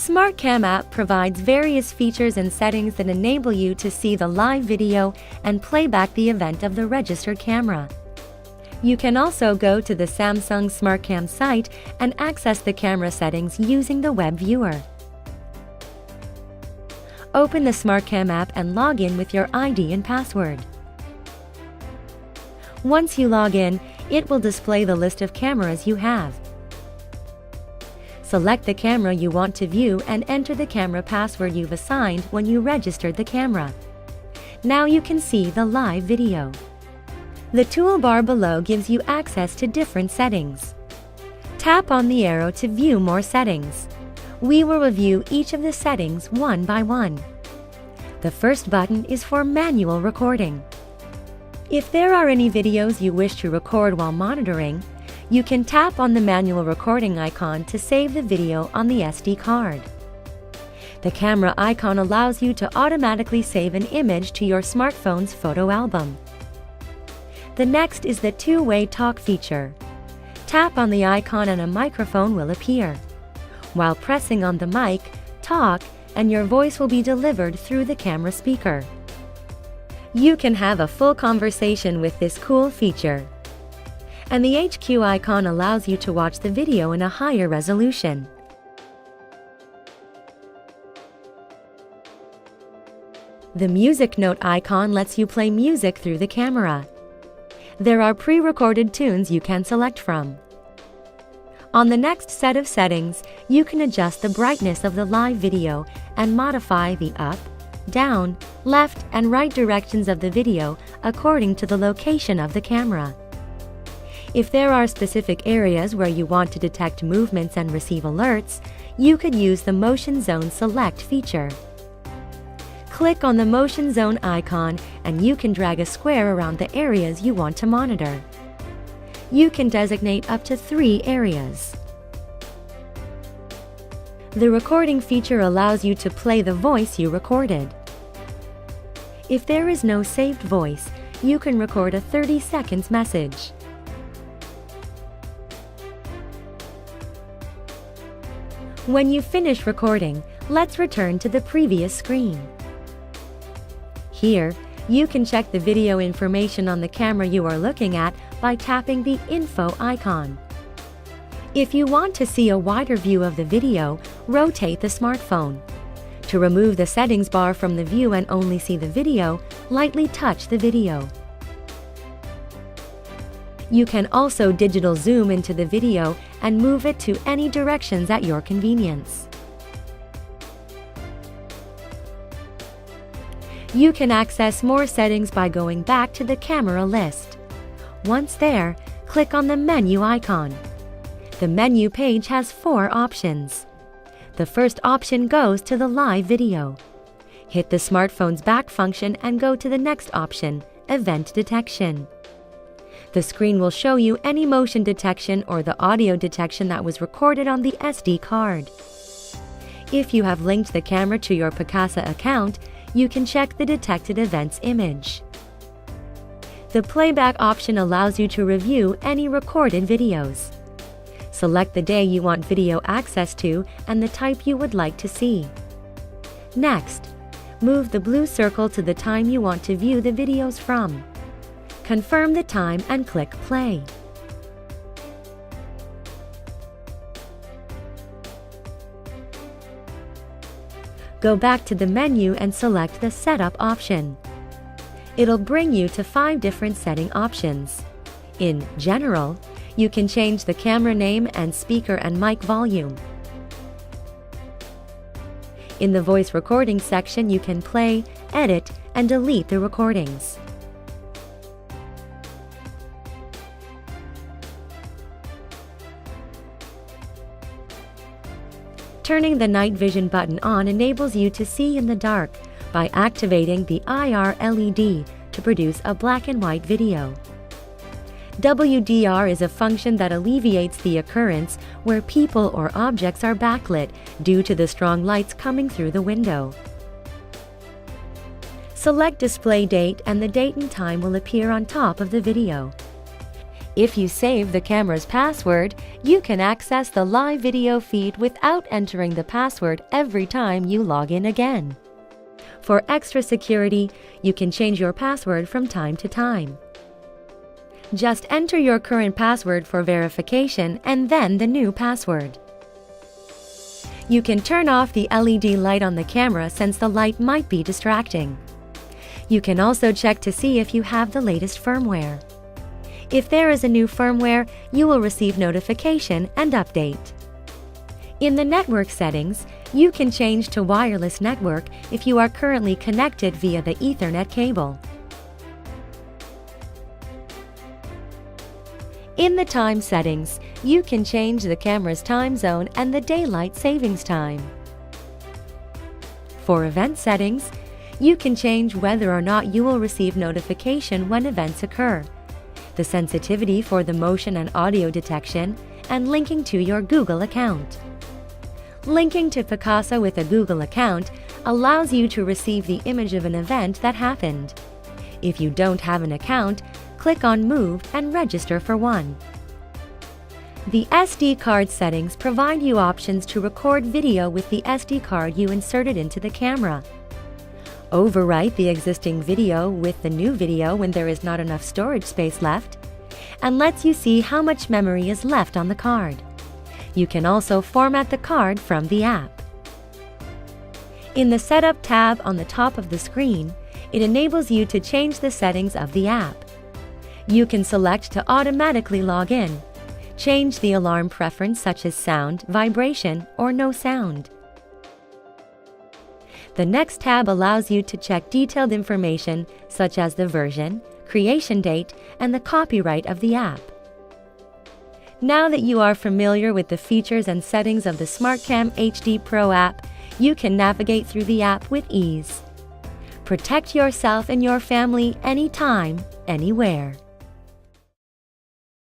SmartCam app provides various features and settings that enable you to see the live video and play back the event of the registered camera. You can also go to the Samsung SmartCam site and access the camera settings using the web viewer. Open the SmartCam app and log in with your ID and password. Once you log in, it will display the list of cameras you have. Select the camera you want to view and enter the camera password you've assigned when you registered the camera. Now you can see the live video. The toolbar below gives you access to different settings. Tap on the arrow to view more settings. We will review each of the settings one by one. The first button is for manual recording. If there are any videos you wish to record while monitoring, you can tap on the manual recording icon to save the video on the SD card. The camera icon allows you to automatically save an image to your smartphone's photo album. The next is the two-way talk feature. Tap on the icon and a microphone will appear. While pressing on the mic, talk, and your voice will be delivered through the camera speaker. You can have a full conversation with this cool feature. And the HQ icon allows you to watch the video in a higher resolution. The music note icon lets you play music through the camera. There are pre-recorded tunes you can select from. On the next set of settings, you can adjust the brightness of the live video and modify the up, down, left, and right directions of the video according to the location of the camera. If there are specific areas where you want to detect movements and receive alerts, you could use the Motion Zone Select feature. Click on the Motion Zone icon and you can drag a square around the areas you want to monitor. You can designate up to 3 areas. The recording feature allows you to play the voice you recorded. If there is no saved voice, you can record a 30 seconds message. When you finish recording, let's return to the previous screen. Here, you can check the video information on the camera you are looking at by tapping the Info icon. If you want to see a wider view of the video, rotate the smartphone. To remove the settings bar from the view and only see the video, lightly touch the video. You can also digital zoom into the video and move it to any directions at your convenience. You can access more settings by going back to the camera list. Once there, click on the menu icon. The menu page has 4 options. The first option goes to the live video. Hit the smartphone's back function and go to the next option, Event Detection. The screen will show you any motion detection or the audio detection that was recorded on the SD card. If you have linked the camera to your Picasa account, you can check the detected events image. The playback option allows you to review any recorded videos. Select the day you want video access to and the type you would like to see. Next, move the blue circle to the time you want to view the videos from. Confirm the time and click play. Go back to the menu and select the Setup option. It'll bring you to 5 different setting options. In General, you can change the camera name and speaker and mic volume. In the voice recording section, you can play, edit, and delete the recordings. Turning the night vision button on enables you to see in the dark by activating the IR LED to produce a black and white video. WDR is a function that alleviates the occurrence where people or objects are backlit due to the strong lights coming through the window. Select Display Date and the date and time will appear on top of the video. If you save the camera's password, you can access the live video feed without entering the password every time you log in again. For extra security, you can change your password from time to time. Just enter your current password for verification and then the new password. You can turn off the LED light on the camera since the light might be distracting. You can also check to see if you have the latest firmware. If there is a new firmware, you will receive notification and update. In the network settings, you can change to wireless network if you are currently connected via the Ethernet cable. In the time settings, you can change the camera's time zone and the daylight savings time. For event settings, you can change whether or not you will receive notification when events occur, the sensitivity for the motion and audio detection, and linking to your Google account. Linking to Picasa with a Google account allows you to receive the image of an event that happened. If you don't have an account, click on Move and register for one. The SD card settings provide you options to record video with the SD card you inserted into the camera. Overwrite the existing video with the new video when there is not enough storage space left, and lets you see how much memory is left on the card. You can also format the card from the app. In the Setup tab on the top of the screen, it enables you to change the settings of the app. You can select to automatically log in, change the alarm preference such as sound, vibration, or no sound. The next tab allows you to check detailed information such as the version, creation date, and the copyright of the app. Now that you are familiar with the features and settings of the SmartCam HD Pro app, you can navigate through the app with ease. Protect yourself and your family anytime, anywhere.